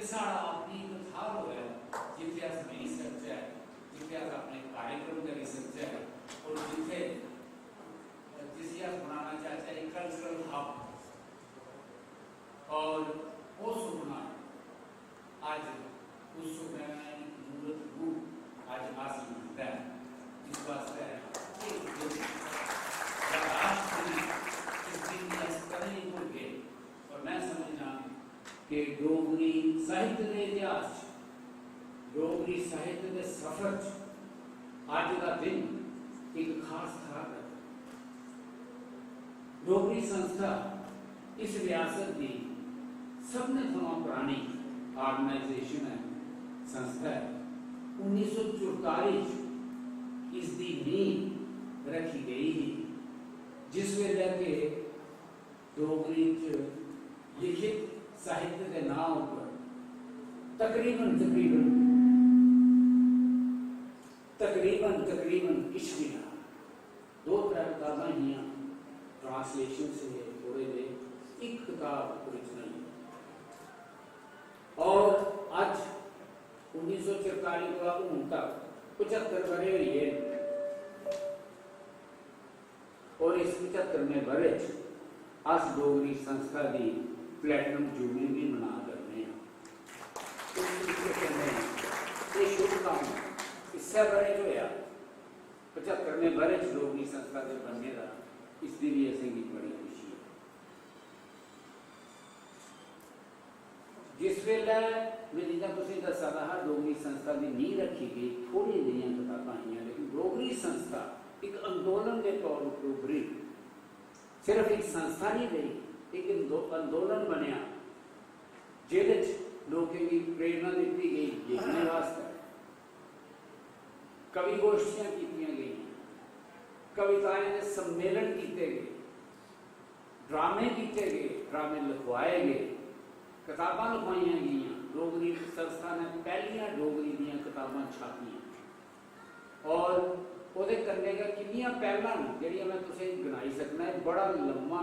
साड़ा अपनी एक थार होया जिथे अस मिल सकते हैं, जिथे अस अपने कार्यक्रम कर सकते हैं और जिथे जिसे अस बनाना चाहते हैं कल्चरल हब और वो सुपना आज उस सुपने में मूर्त रूप आज हासिल होता है। इस वास्ते और मैं समझना कि डोगरी साहित्य के इतिहास, डोगरी साहित्य के सफर अज का दिन एक खास था। डोगरी संस्था इस रियासत की सबने थोड़ा पुरानी ऑर्गेनाइजेशन है, संस्था है। 1944 इसकी नींव रखी गई ही, जिस वेले के डोगरी लिखित साहित्य के नाम पर तकरीबन किश भी ना 2-3 किताबां ही ट्रांसलेशन से थोड़े दे, एक किताब ओरिजिनल। और आज 1944 का हूं तक 75 बरे हुई है और इस 75वें बरे अस डोगरी संस्था की प्लैटिनम जुबली भी मना रहे हैं। तो ये शुभ काम इससे बड़े जो है 75वें बरे डोगरी संस्था के बनने का, इसकी भी असें की बड़ी खुशी है। जिस वेले मैं जिदा तुसीं दसा रहा डोगरी संस्था की नींह रखी गई, थोड़ी जिहियां किताबां आईयां, लेकिन डोगरी संस्था एक अंदोलन के तौर पर उभरी। सिर्फ एक संस्था नहीं रही, एक अंदोलन बनया जिहदे लोगों की प्रेरणा दी गई लिखने वास्ते। कवि गोष्ठियां की गई, कविताएं के सम्मेलन किए गए, ड्रामे किए गए, ड्रामे लिखवाए गए, किताबां लिखवाई गई। डोगरी संस्था ने पहलियां डोगरी दी किताबां छापियां और ਉਹਦੇ करने का किन्नियां पहलां जिहड़ियां मैं तुसें गिनाई सकना है। बड़ा लम्मा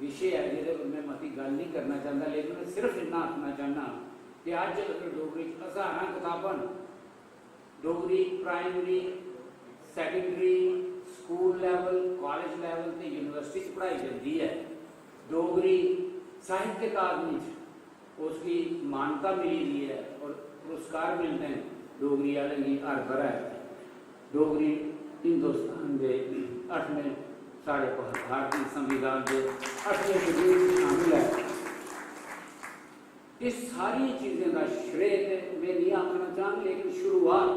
विषय है जिहदे मैं मती गल नहीं करना चाहता, लेकिन मैं सिर्फ इन्ना आखना चाहना कि अज डोगरी हज़ारां किताबां Dogri primary secondary school level college level ते यूनिवर्सिटी पढ़ाई जाती है। डोगरी साहित्य अकादमी उसकी मान्यता मिली हुई है और पुरस्कार मिलते हैं डोगरी वाले की हर बरह। डोगरी हिंदुस्तान के 8वें साढ़े भारतीय संविधान के 8वें शेड्यूल में शामिल है। इस सारी चीज़ें का श्रेय मैं नहीं आखना चाहूँ, लेकिन शुरुआत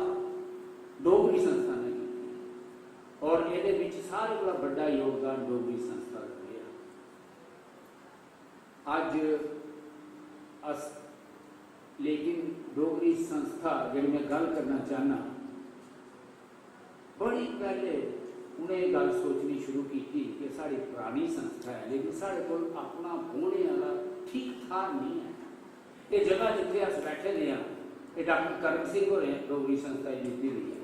डोगरी संस्था ने की और ये सारे बड़ा बड़ा योगदान डोगरी संस्था का दिया। अज अस लेकिन डोगरी संस्था जी मैं गल करना चाहना, बड़ी पहले उन्हें गल सोचनी शुरू की कि साड़ी पुरानी संस्था है, लेकिन साढ़े को अपना बोने वाला ठीक ठाक नहीं है। ये जगह जिथे अस बैठे हैं, ये डॉक्टर करण सिंह होरें डोगरी संस्था जीती हुई है।